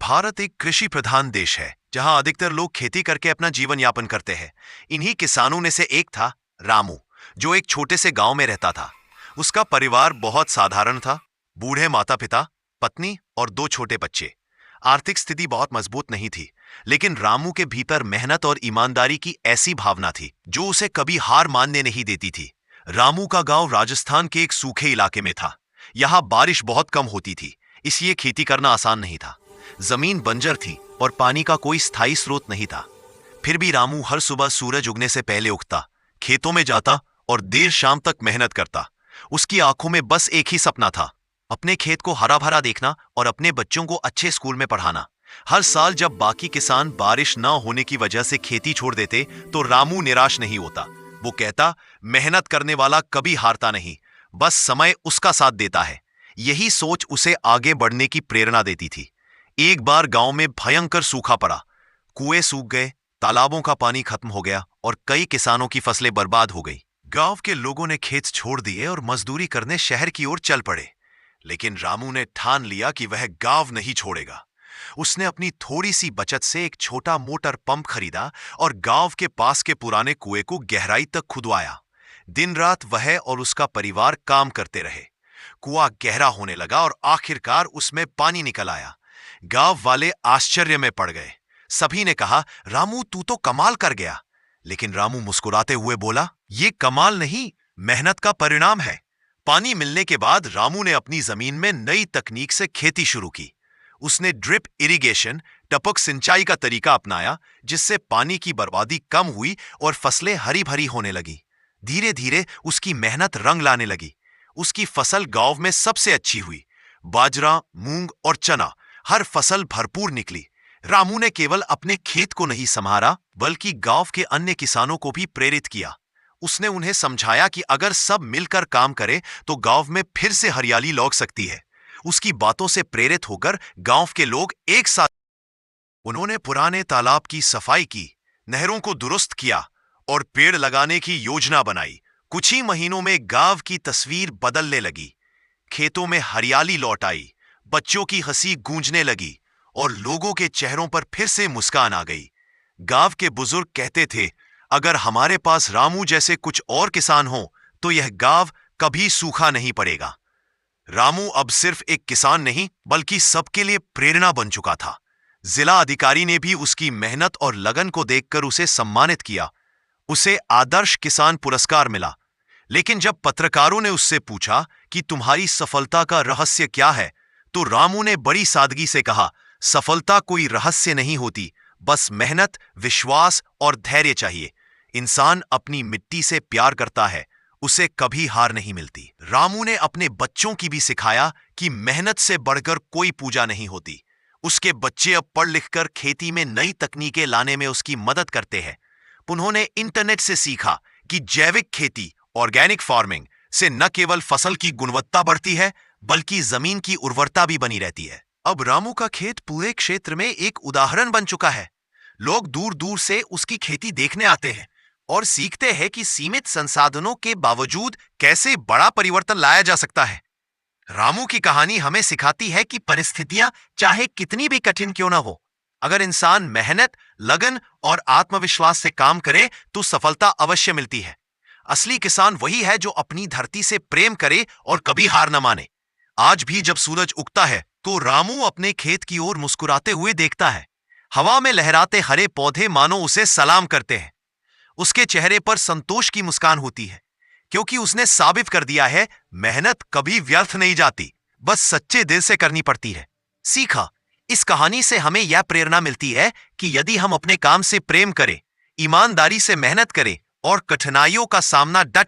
भारत एक कृषि प्रधान देश है जहां अधिकतर लोग खेती करके अपना जीवन यापन करते हैं। इन्हीं किसानों में से एक था रामू, जो एक छोटे से गांव में रहता था। उसका परिवार बहुत साधारण था। बूढ़े माता पिता, पत्नी और दो छोटे बच्चे। आर्थिक स्थिति बहुत मजबूत नहीं थी, लेकिन रामू के भीतर मेहनत और ईमानदारी की ऐसी भावना थी जो उसे कभी हार मानने नहीं देती थी। रामू का गांव राजस्थान के एक सूखे इलाके में था। यहाँ बारिश बहुत कम होती थी, इसलिए खेती करना आसान नहीं था। जमीन बंजर थी और पानी का कोई स्थायी स्रोत नहीं था। फिर भी रामू हर सुबह सूरज उगने से पहले उठता, खेतों में जाता और देर शाम तक मेहनत करता। उसकी आंखों में बस एक ही सपना था, अपने खेत को हरा भरा देखना और अपने बच्चों को अच्छे स्कूल में पढ़ाना। हर साल जब बाकी किसान बारिश न होने की वजह से खेती छोड़ देते तो रामू निराश नहीं होता। वो कहता, मेहनत करने वाला कभी हारता नहीं, बस समय उसका साथ देता है। यही सोच उसे आगे बढ़ने की प्रेरणा देती थी। एक बार गांव में भयंकर सूखा पड़ा। कुएं सूख गए, तालाबों का पानी खत्म हो गया और कई किसानों की फसलें बर्बाद हो गई। गांव के लोगों ने खेत छोड़ दिए और मजदूरी करने शहर की ओर चल पड़े। लेकिन रामू ने ठान लिया कि वह गांव नहीं छोड़ेगा। उसने अपनी थोड़ी सी बचत से एक छोटा मोटर पंप खरीदा और गांव के पास के पुराने कुएं को गहराई तक खुदवाया। दिन रात वह और उसका परिवार काम करते रहे। कुआं गहरा होने लगा और आखिरकार उसमें पानी निकल आया। गांव वाले आश्चर्य में पड़ गए। सभी ने कहा, रामू तू तो कमाल कर गया। लेकिन रामू मुस्कुराते हुए बोला, ये कमाल नहीं, मेहनत का परिणाम है। पानी मिलने के बाद रामू ने अपनी जमीन में नई तकनीक से खेती शुरू की। उसने ड्रिप इरिगेशन, टपक सिंचाई का तरीका अपनाया, जिससे पानी की बर्बादी कम हुई और फसलें हरी भरी होने लगी। धीरे धीरे उसकी मेहनत रंग लाने लगी। उसकी फसल गांव में सबसे अच्छी हुई। बाजरा, मूंग और चना, हर फसल भरपूर निकली। रामू ने केवल अपने खेत को नहीं संभाला, बल्कि गांव के अन्य किसानों को भी प्रेरित किया। उसने उन्हें समझाया कि अगर सब मिलकर काम करें तो गांव में फिर से हरियाली लौट सकती है। उसकी बातों से प्रेरित होकर गांव के लोग एक साथ उन्होंने पुराने तालाब की सफाई की, नहरों को दुरुस्त किया और पेड़ लगाने की योजना बनाई। कुछ ही महीनों में गांव की तस्वीर बदलने लगी। खेतों में हरियाली लौट आई, बच्चों की हंसी गूंजने लगी और लोगों के चेहरों पर फिर से मुस्कान आ गई। गांव के बुजुर्ग कहते थे, अगर हमारे पास रामू जैसे कुछ और किसान हो तो यह गांव कभी सूखा नहीं पड़ेगा। रामू अब सिर्फ एक किसान नहीं, बल्कि सबके लिए प्रेरणा बन चुका था। जिला अधिकारी ने भी उसकी मेहनत और लगन को देखकर उसे सम्मानित किया। उसे आदर्श किसान पुरस्कार मिला। लेकिन जब पत्रकारों ने उससे पूछा कि तुम्हारी सफलता का रहस्य क्या है, तो रामू ने बड़ी सादगी से कहा, सफलता कोई रहस्य नहीं होती, बस मेहनत, विश्वास और धैर्य चाहिए। इंसान अपनी मिट्टी से प्यार करता है, उसे कभी हार नहीं मिलती। रामू ने अपने बच्चों की भी सिखाया कि मेहनत से बढ़कर कोई पूजा नहीं होती। उसके बच्चे अब पढ़ लिखकर खेती में नई तकनीकें लाने में उसकी मदद करते हैं। उन्होंने इंटरनेट से सीखा कि जैविक खेती, ऑर्गेनिक फार्मिंग से न केवल फसल की गुणवत्ता बढ़ती है, बल्कि जमीन की उर्वरता भी बनी रहती है। अब रामू का खेत पूरे क्षेत्र में एक उदाहरण बन चुका है। लोग दूर दूर से उसकी खेती देखने आते हैं और सीखते हैं कि सीमित संसाधनों के बावजूद कैसे बड़ा परिवर्तन लाया जा सकता है। रामू की कहानी हमें सिखाती है कि परिस्थितियां चाहे कितनी भी कठिन क्यों ना हो, अगर इंसान मेहनत, लगन और आत्मविश्वास से काम करे तो सफलता अवश्य मिलती है। असली किसान वही है जो अपनी धरती से प्रेम करे और कभी हार न माने। आज भी जब सूरज उगता है तो रामू अपने खेत की ओर मुस्कुराते हुए देखता है। हवा में लहराते हरे पौधे मानो उसे सलाम करते हैं। उसके चेहरे पर संतोष की मुस्कान होती है, क्योंकि उसने साबित कर दिया है, मेहनत कभी व्यर्थ नहीं जाती, बस सच्चे दिल से करनी पड़ती है। सीखा, इस कहानी से हमें यह प्रेरणा मिलती है कि यदि हम अपने काम से प्रेम करें, ईमानदारी से मेहनत करें और कठिनाइयों का सामना डट